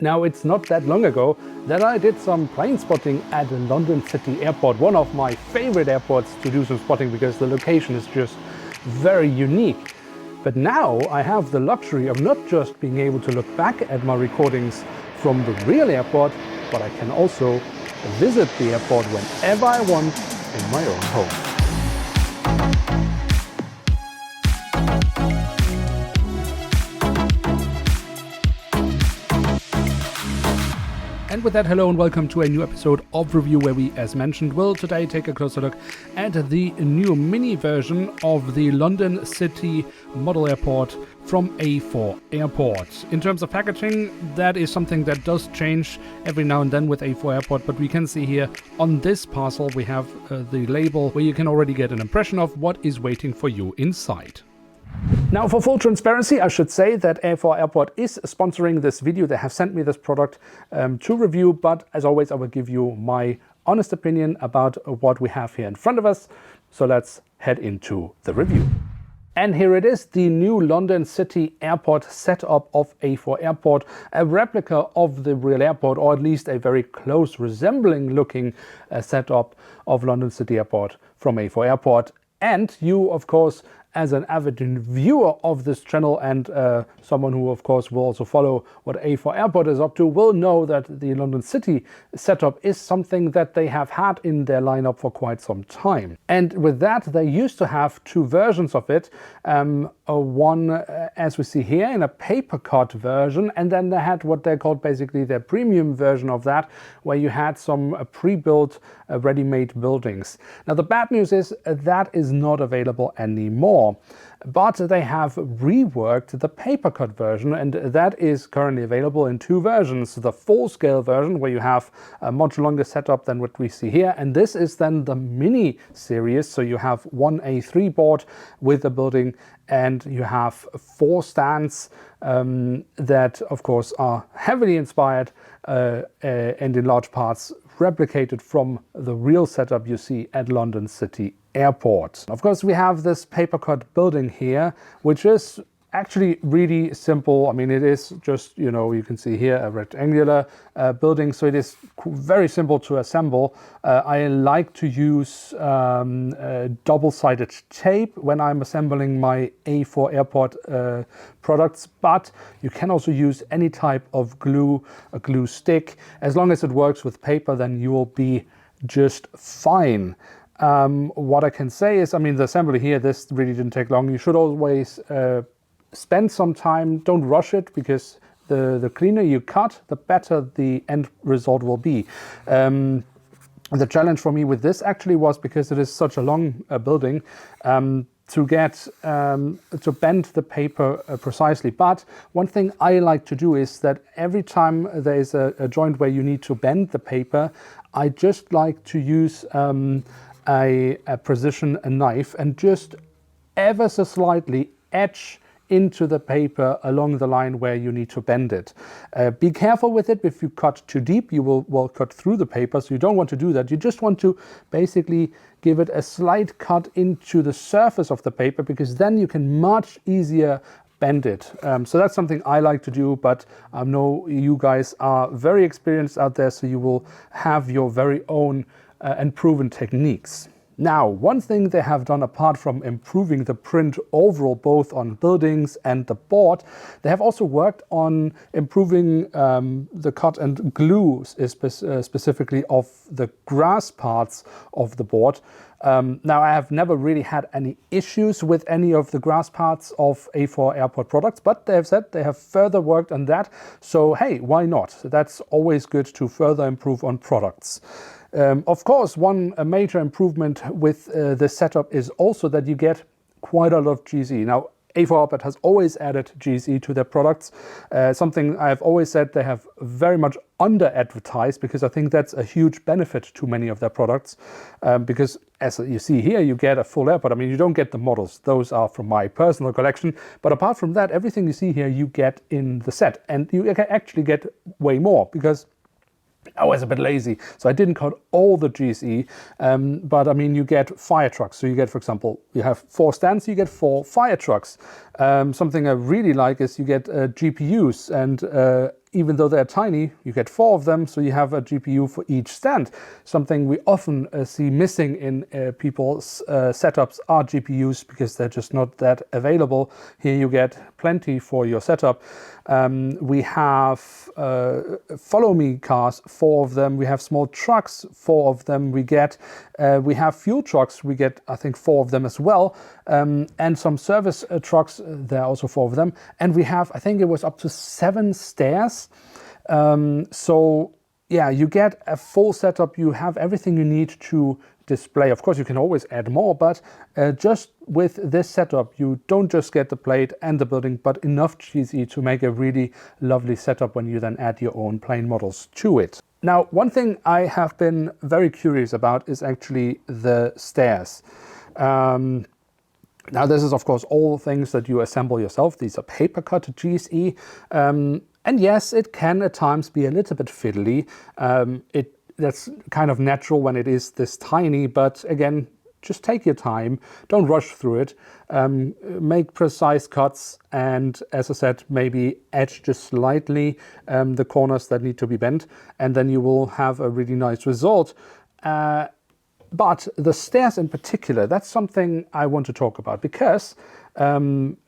Now, it's not that long ago that I did some plane spotting at London City Airport, one of my favorite airports to do some spotting because the location is just very unique. But now I have the luxury of not just being able to look back at my recordings from the real airport, but I can also visit the airport whenever I want in my own home. And with that, hello and welcome to a new episode of Review, where we, as mentioned, will today take a closer look at the new mini version of the London City Model Airport from A4 Airport. In terms of packaging, that is something that does change every now and then with A4 Airport, but we can see here on this parcel we have the label where you can already get an impression of what is waiting for you inside. Now, for full transparency, I should say that A4 Airport is sponsoring this video. They have sent me this product to review, but as always, I will give you my honest opinion about what we have here in front of us. So let's head into the review. And here it is, the new London City Airport setup of A4 Airport, a replica of the real airport, or at least a very close resembling looking setup of London City Airport from A4 Airport. And you, of course, as an avid viewer of this channel and someone who, of course, will also follow what A4 Airport is up to, will know that the London City setup is something that they have had in their lineup for quite some time. And with that, they used to have two versions of it. One, as we see here, in a paper cut version, and then they had what they called basically their premium version of that, where you had some pre-built ready-made buildings. Now, the bad news is that is not available anymore. But they have reworked the paper cut version, and that is currently available in two versions. The full-scale version, where you have a much longer setup than what we see here, and this is then the mini series. So you have one A3 board with a building, and you have four stands that, of course, are heavily inspired and in large parts replicated from the real setup you see at London City Airport. Of course, we have this paper cut building here, which is actually really simple. I mean, it is just, you know, you can see here a rectangular building, so it is very simple to assemble. I like to use double-sided tape when I'm assembling my A4 Airport products, but you can also use any type of glue, a glue stick. As long as it works with paper, then you will be just fine. What I can say is, I mean, the assembly here, this really didn't take long. You should always spend some time, don't rush it, because the cleaner you cut, the better the end result will be. The challenge for me with this actually was, because it is such a long building, to get to bend the paper precisely. But one thing I like to do is that every time there is a joint where you need to bend the paper, I just like to use a precision knife and just ever so slightly etch into the paper along the line where you need to bend it. Be careful with it. If you cut too deep, you will cut through the paper, so you don't want to do that. You just want to basically give it a slight cut into the surface of the paper, because then you can much easier bend it. So that's something I like to do, but I know you guys are very experienced out there, so you will have your very own and proven techniques. Now, one thing they have done, apart from improving the print overall, both on buildings and the board, they have also worked on improving the cut and glue, specifically of the grass parts of the board. Now, I have never really had any issues with any of the grass parts of A4 Airport products, but they have said they have further worked on that. So, hey, why not? That's always good to further improve on products. Of course, one major improvement with this setup is also that you get quite a lot of GSE. Now, A4 Airport has always added GSE to their products, something I've always said they have very much under-advertised, because I think that's a huge benefit to many of their products, because as you see here, you get a full airport. I mean, you don't get the models. Those are from my personal collection. But apart from that, everything you see here, you get in the set. And you can actually get way more, because I was a bit lazy, so I didn't cut all the GSE, but I mean, you get fire trucks. So you get, for example, you have 4 stands, you get 4 fire trucks. Something I really like is you get GPUs and even though they're tiny, you get 4 of them, so you have a GPU for each stand. Something we often see missing in people's setups are GPUs because they're just not that available. Here you get plenty for your setup. We have follow me cars, 4 of them. We have small trucks, 4 of them. We have fuel trucks. We get, I think, 4 of them as well. And some service trucks, there are also 4 of them. And we have, I think it was up to 7 stairs. So yeah, you get a full setup. You have everything you need to display. Of course, you can always add more, but just with this setup, you don't just get the plate and the building, but enough GSE to make a really lovely setup when you then add your own plane models to it. Now, one thing I have been very curious about is actually the stairs. Now, this is, of course, all things that you assemble yourself. These are paper cut GSE. And yes, it can at times be a little bit fiddly. That's kind of natural when it is this tiny, but again, just take your time. Don't rush through it. Make precise cuts, and as I said, maybe edge just slightly the corners that need to be bent, and then you will have a really nice result. But the stairs in particular, that's something I want to talk about, because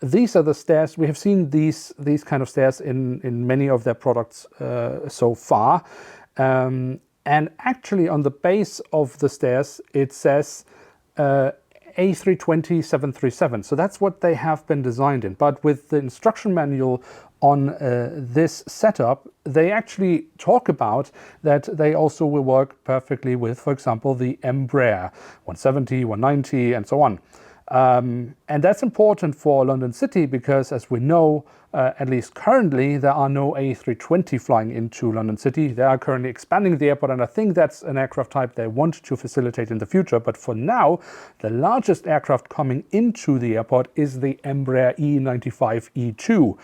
these are the stairs. We have seen these kind of stairs in many of their products so far. And actually on the base of the stairs, it says A320 737. So that's what they have been designed in. But with the instruction manual on this setup, they actually talk about that they also will work perfectly with, for example, the Embraer 170, 190, and so on. And that's important for London City because, as we know, at least currently, there are no A320 flying into London City. They are currently expanding the airport, and I think that's an aircraft type they want to facilitate in the future. But for now, the largest aircraft coming into the airport is the Embraer E95 E2.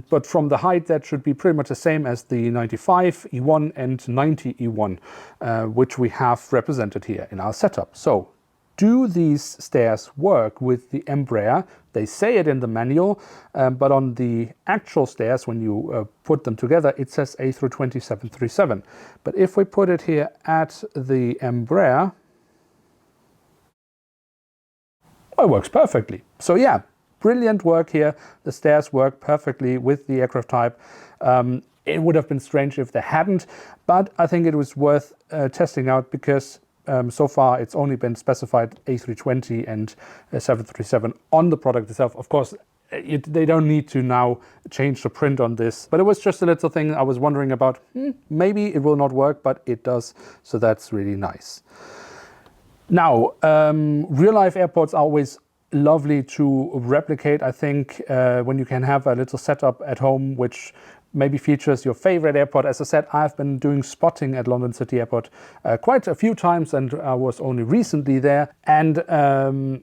But from the height, that should be pretty much the same as the 95 E1 and 90 E1, which we have represented here in our setup. So, do these stairs work with the Embraer? They say it in the manual, but on the actual stairs, when you put them together, it says A320 737. But if we put it here at the Embraer, it works perfectly. So yeah, brilliant work here. The stairs work perfectly with the aircraft type. It would have been strange if they hadn't, but I think it was worth testing out because so far, it's only been specified A320 and 737 on the product itself. Of course, they don't need to now change the print on this, but it was just a little thing I was wondering about. Maybe it will not work, but it does, so that's really nice. Now, real-life airports are always lovely to replicate. I think when you can have a little setup at home, which maybe features your favorite airport. As I said, I've been doing spotting at London City Airport quite a few times, and I was only recently there. And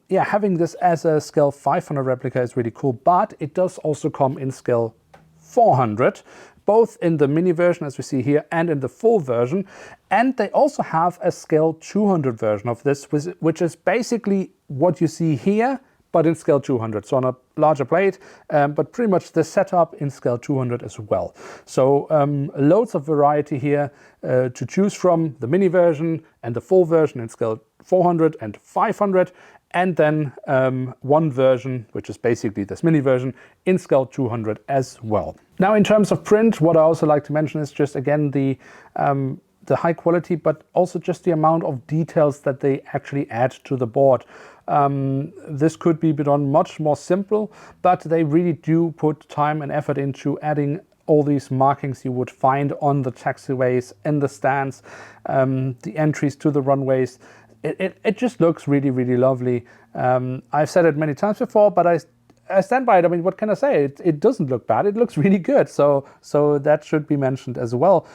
yeah, having this as a scale 500 replica is really cool, but it does also come in scale 400, both in the mini version as we see here and in the full version. And they also have a scale 200 version of this, which is basically what you see here, but in scale 200, so on a larger plate, but pretty much the setup in scale 200 as well. So loads of variety here to choose from, the mini version and the full version in scale 400 and 500, and then one version, which is basically this mini version, in scale 200 as well. Now, in terms of print, what I also like to mention is just, again, the high quality, but also just the amount of details that they actually add to the board. This could be done much more simple, but they really do put time and effort into adding all these markings you would find on the taxiways, in the stands, the entries to the runways. It just looks really, really lovely. I've said it many times before, but I stand by it. I mean, what can I say? It doesn't look bad. It looks really good. So that should be mentioned as well.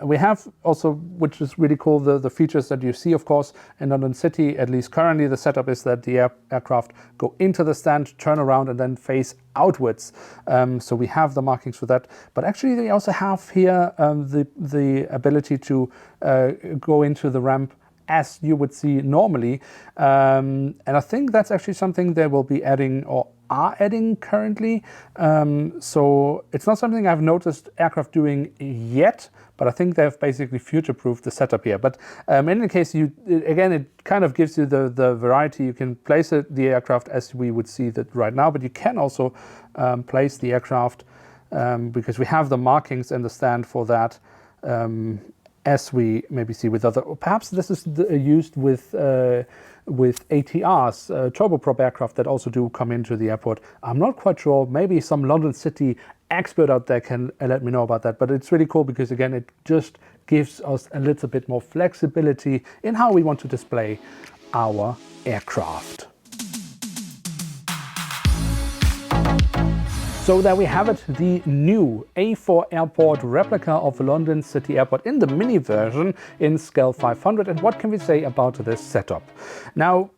We have also, which is really cool, the features that you see, of course, in London City. At least currently, the setup is that the aircraft go into the stand, turn around, and then face outwards. So we have the markings for that. But actually, they also have here the ability to go into the ramp as you would see normally. And I think that's actually something they will be adding, or are adding currently. So it's not something I've noticed aircraft doing yet, but I think they've basically future-proofed the setup here. But in any case, again, it kind of gives you the variety. You can place the aircraft as we would see that right now, but you can also place the aircraft because we have the markings and the stand for that, as we maybe see with other. Perhaps this is used with ATRs, turboprop aircraft that also do come into the airport. I'm not quite sure. Maybe some London City expert out there can let me know about that. But it's really cool because, again, it just gives us a little bit more flexibility in how we want to display our aircraft. So there we have it, the new A4 Airport replica of London City Airport in the mini version in scale 500. And what can we say about this setup? Now,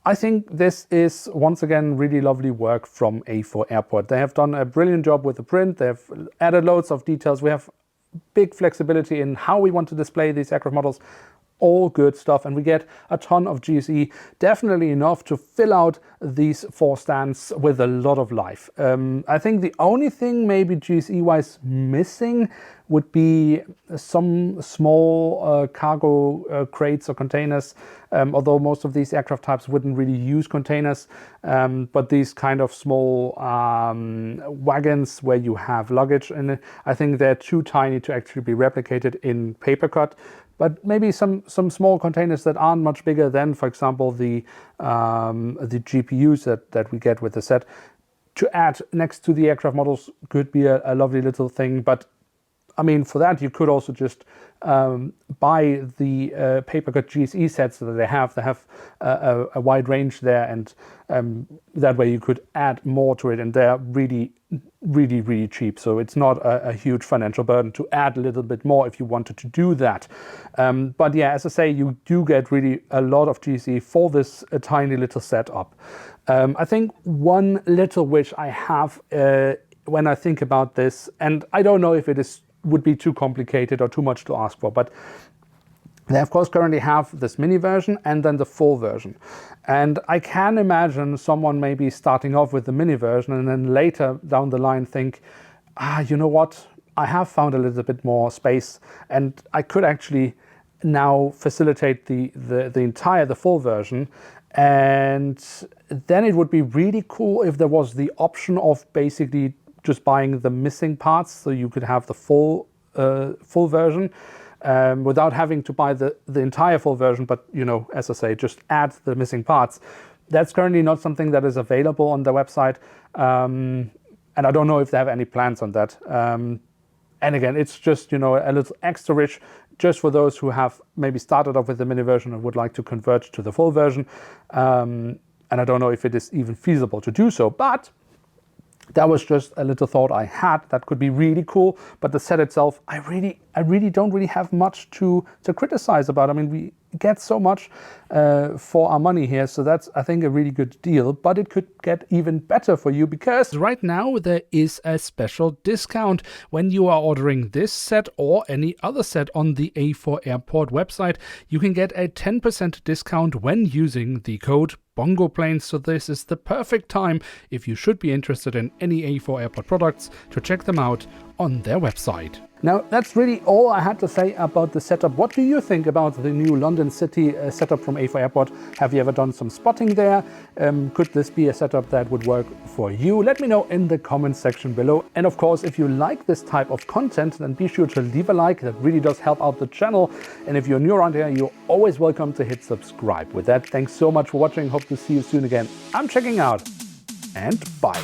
I think this is once again really lovely work from A4 Airport. They have done a brilliant job with the print. They've added loads of details. We have big flexibility in how we want to display these aircraft models. All good stuff, and we get a ton of GSE, definitely enough to fill out these 4 stands with a lot of life. I think the only thing maybe GSE wise missing would be some small cargo crates or containers, although most of these aircraft types wouldn't really use containers, but these kind of small wagons where you have luggage in it, I think they're too tiny to actually be replicated in paper cut. But maybe some small containers that aren't much bigger than, for example, the GPUs that we get with the set, to add next to the aircraft models could be a lovely little thing. But I mean, for that, you could also just buy the paper cut GSE sets that they have. They have a wide range there, and that way you could add more to it, and they're really cheap. So it's not a huge financial burden to add a little bit more if you wanted to do that. But yeah, as I say, you do get really a lot of GSE for this tiny little setup. I think one little wish I have when I think about this, and I don't know if it would be too complicated or too much to ask for, but they of course currently have this mini version and then the full version. And I can imagine someone maybe starting off with the mini version and then later down the line think, you know what, I have found a little bit more space and I could actually now facilitate the full version. And then it would be really cool if there was the option of basically just buying the missing parts, so you could have the full version without having to buy the entire full version, but, you know, as I say, just add the missing parts. That's currently not something that is available on the website, and I don't know if they have any plans on that. And again, it's just, you know, a little extra rich just for those who have maybe started off with the mini version and would like to convert to the full version. And I don't know if it is even feasible to do so, but that was just a little thought I had that could be really cool. But the set itself, I really don't really have much to criticize about. I mean, we get so much for our money here, so that's, I think, a really good deal. But it could get even better for you, because right now there is a special discount when you are ordering this set or any other set on the A4 Airport website. You can get a 10% discount when using the code Bongo Planes. So this is the perfect time, if you should be interested in any A4 Airport products, to check them out on their website. Now, that's really all I had to say about the setup. What do you think about the new London City setup from A4 Airport? Have you ever done some spotting there? Could this be a setup that would work for you? Let me know in the comments section below. And of course, if you like this type of content, then be sure to leave a like. That really does help out the channel. And if you're new around here, you're always welcome to hit subscribe. With that, thanks so much for watching. Hope to see you soon again. I'm checking out, and bye.